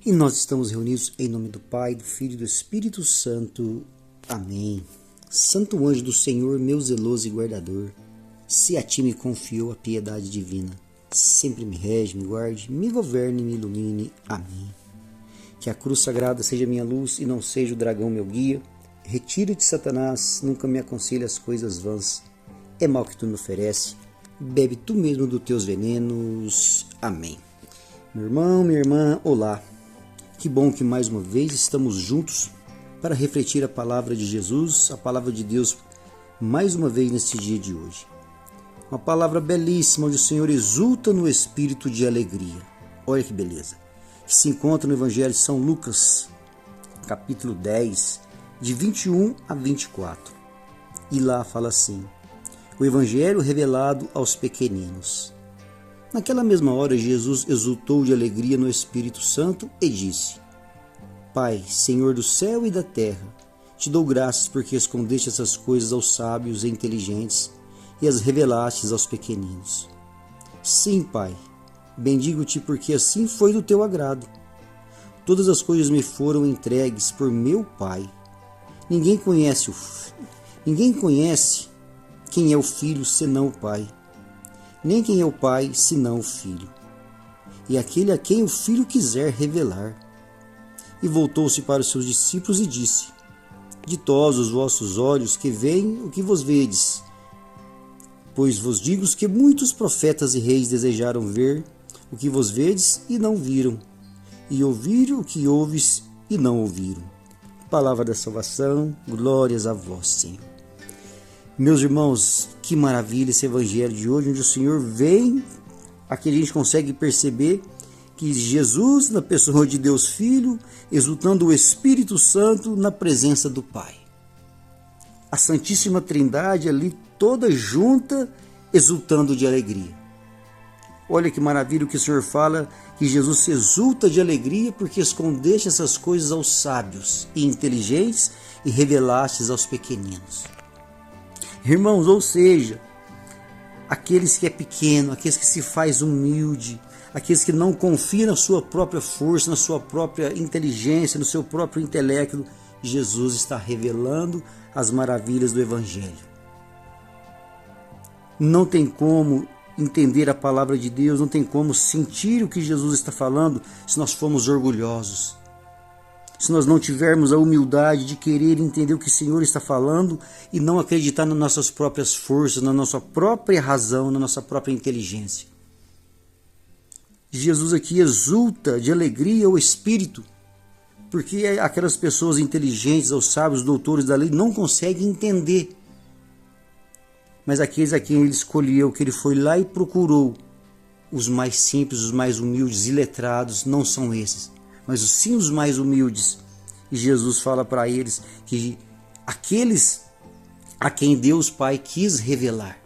E nós estamos reunidos em nome do Pai, do Filho e do Espírito Santo. Amém. Santo anjo do Senhor, meu zeloso e guardador, se a ti me confiou a piedade divina, sempre me rege, me guarde, me governe e me ilumine. Amém. Que a cruz sagrada seja minha luz e não seja o dragão meu guia. Retira-te, Satanás, nunca me aconselhe as coisas vãs. É mal que tu me oferece, bebe tu mesmo dos teus venenos. Amém. Meu irmão, minha irmã, olá. Que bom que mais uma vez estamos juntos para refletir a palavra de Jesus, a palavra de Deus, mais uma vez neste dia de hoje. Uma palavra belíssima onde o Senhor exulta no espírito de alegria. Olha que beleza. Que se encontra no Evangelho de São Lucas, capítulo 10, de 21 a 24. E lá fala assim: o Evangelho revelado aos pequeninos. Naquela mesma hora, Jesus exultou de alegria no Espírito Santo e disse: Pai, Senhor do céu e da terra, te dou graças porque escondeste essas coisas aos sábios e inteligentes e as revelastes aos pequeninos. Sim, Pai, bendigo-te porque assim foi do teu agrado. Todas as coisas me foram entregues por meu Pai. Ninguém conhece quem é o Filho senão o Pai, nem quem é o Pai senão o Filho, e aquele a quem o Filho quiser revelar. E voltou-se para os seus discípulos e disse: Ditosos os vossos olhos que veem o que vos vedes, pois vos digo que muitos profetas e reis desejaram ver o que vos vedes e não viram, e ouvir o que ouves e não ouviram. Palavra da salvação, glórias a vós, Senhor. Meus irmãos, que maravilha esse evangelho de hoje, onde o Senhor vem, aqui a gente consegue perceber que Jesus, na pessoa de Deus Filho, exultando o Espírito Santo na presença do Pai. A Santíssima Trindade ali toda junta, exultando de alegria. Olha que maravilha o que o Senhor fala, que Jesus se exulta de alegria porque escondeste essas coisas aos sábios e inteligentes e revelastes aos pequeninos. Irmãos, ou seja, aqueles que é pequeno, aqueles que se faz humilde, aqueles que não confiam na sua própria força, na sua própria inteligência, no seu próprio intelecto, Jesus está revelando as maravilhas do Evangelho. Não tem como entender a palavra de Deus, não tem como sentir o que Jesus está falando se nós formos orgulhosos. Se nós não tivermos a humildade de querer entender o que o Senhor está falando e não acreditar nas nossas próprias forças, na nossa própria razão, na nossa própria inteligência. Jesus aqui exulta de alegria ao Espírito, porque aquelas pessoas inteligentes, os sábios, os doutores da lei não conseguem entender. Mas aqueles a quem ele escolheu, que ele foi lá e procurou, os mais simples, os mais humildes e letrados, não são esses, mas sim os mais humildes. E Jesus fala para eles que aqueles a quem Deus Pai quis revelar.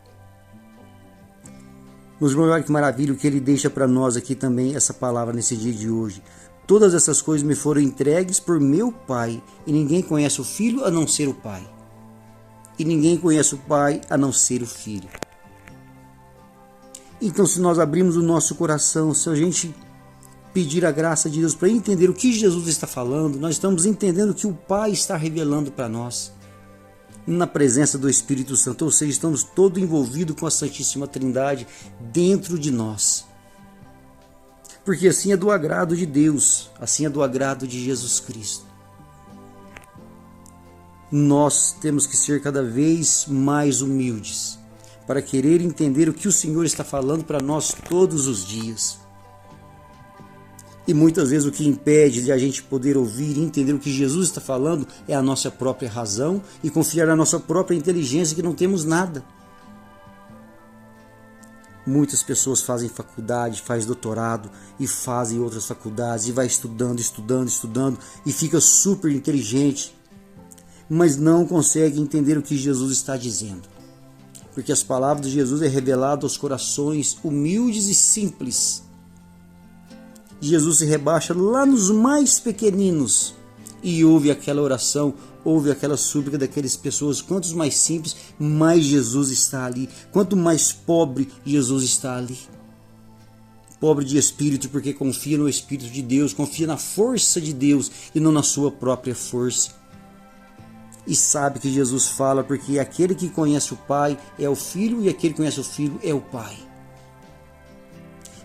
Meus irmãos, olha que maravilha o que ele deixa para nós aqui também, essa palavra nesse dia de hoje. Todas essas coisas me foram entregues por meu Pai, e ninguém conhece o Filho a não ser o Pai. E ninguém conhece o Pai a não ser o Filho. Então, se nós abrirmos o nosso coração, se a gente pedir a graça de Deus para entender o que Jesus está falando, nós estamos entendendo o que o Pai está revelando para nós na presença do Espírito Santo, ou seja, estamos todos envolvidos com a Santíssima Trindade dentro de nós. Porque assim é do agrado de Deus, assim é do agrado de Jesus Cristo. Nós temos que ser cada vez mais humildes para querer entender o que o Senhor está falando para nós todos os dias. E muitas vezes o que impede de a gente poder ouvir e entender o que Jesus está falando é a nossa própria razão e confiar na nossa própria inteligência, que não temos nada. Muitas pessoas fazem faculdade, fazem doutorado e fazem outras faculdades e vai estudando e fica super inteligente, mas não consegue entender o que Jesus está dizendo. Porque as palavras de Jesus é revelado aos corações humildes e simples. Jesus se rebaixa lá nos mais pequeninos e ouve aquela oração, ouve aquela súplica daquelas pessoas. Quantos mais simples, mais Jesus está ali. Quanto mais pobre, Jesus está ali. pobre de espírito, porque confia no Espírito de Deus, confia na força de Deus e não na sua própria força. E sabe que Jesus fala, porque aquele que conhece o Pai é o Filho, e aquele que conhece o Filho é o Pai.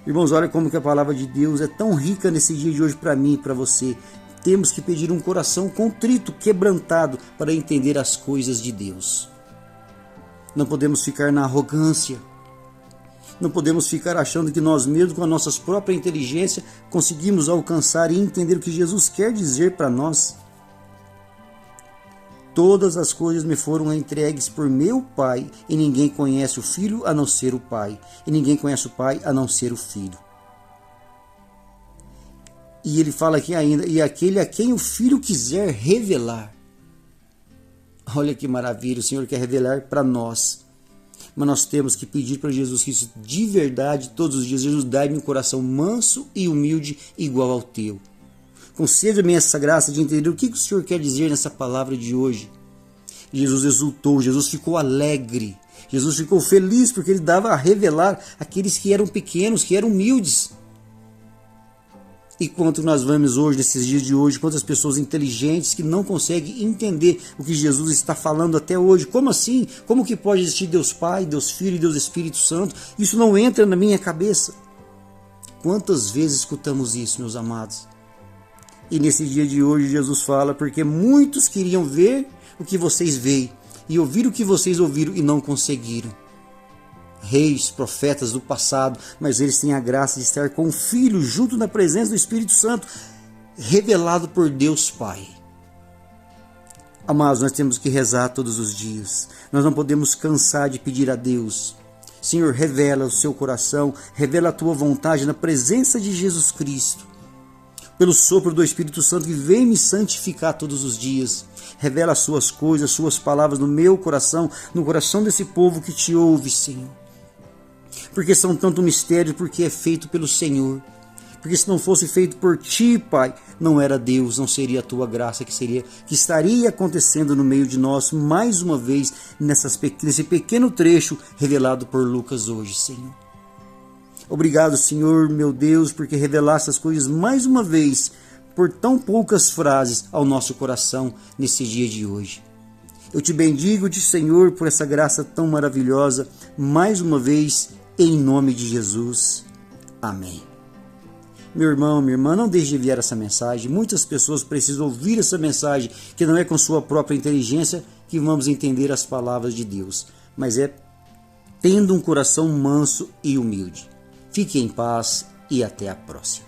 Irmãos, olha como que a palavra de Deus é tão rica nesse dia de hoje para mim e para você. Temos que pedir um coração contrito, quebrantado, para entender as coisas de Deus. Não podemos ficar na arrogância. Não podemos ficar achando que nós mesmos, com a nossa própria inteligência, conseguimos alcançar e entender o que Jesus quer dizer para nós. Todas as coisas me foram entregues por meu Pai, e ninguém conhece o Filho a não ser o Pai, e ninguém conhece o Pai a não ser o Filho. E ele fala aqui ainda, e aquele a quem o Filho quiser revelar. Olha que maravilha, o Senhor quer revelar para nós. Mas nós temos que pedir para Jesus Cristo de verdade todos os dias. Jesus, dai-me um coração manso e humilde igual ao teu. Conceda-me essa graça de entender o que o Senhor quer dizer nessa palavra de hoje. Jesus exultou, Jesus ficou alegre, Jesus ficou feliz porque ele dava a revelar aqueles que eram pequenos, que eram humildes. E quanto nós vemos hoje, nesses dias de hoje, quantas pessoas inteligentes que não conseguem entender o que Jesus está falando até hoje. Como assim? Como que pode existir Deus Pai, Deus Filho e Deus Espírito Santo? Isso não entra na minha cabeça. Quantas vezes escutamos isso, meus amados? E nesse dia de hoje Jesus fala, porque muitos queriam ver o que vocês veem e ouvir o que vocês ouviram e não conseguiram. Reis, profetas do passado, mas eles têm a graça de estar com o Filho junto na presença do Espírito Santo, revelado por Deus Pai. Amados, nós temos que rezar todos os dias. Nós não podemos cansar de pedir a Deus. Senhor, revela o seu coração, revela a tua vontade na presença de Jesus Cristo. Pelo sopro do Espírito Santo que vem me santificar todos os dias. Revela as suas coisas, as suas palavras no meu coração, no coração desse povo que te ouve, Senhor. Porque são tanto mistérios, porque é feito pelo Senhor. Porque se não fosse feito por ti, Pai, não era Deus, não seria a tua graça que estaria acontecendo no meio de nós, mais uma vez, nesse pequeno trecho revelado por Lucas hoje, Senhor. Obrigado, Senhor, meu Deus, porque revelaste as coisas mais uma vez, por tão poucas frases, ao nosso coração nesse dia de hoje. Eu te bendigo, Senhor, por essa graça tão maravilhosa, mais uma vez, em nome de Jesus. Amém. Meu irmão, minha irmã, não deixe de enviar essa mensagem. Muitas pessoas precisam ouvir essa mensagem, que não é com sua própria inteligência que vamos entender as palavras de Deus, mas é tendo um coração manso e humilde. Fique em paz e até a próxima.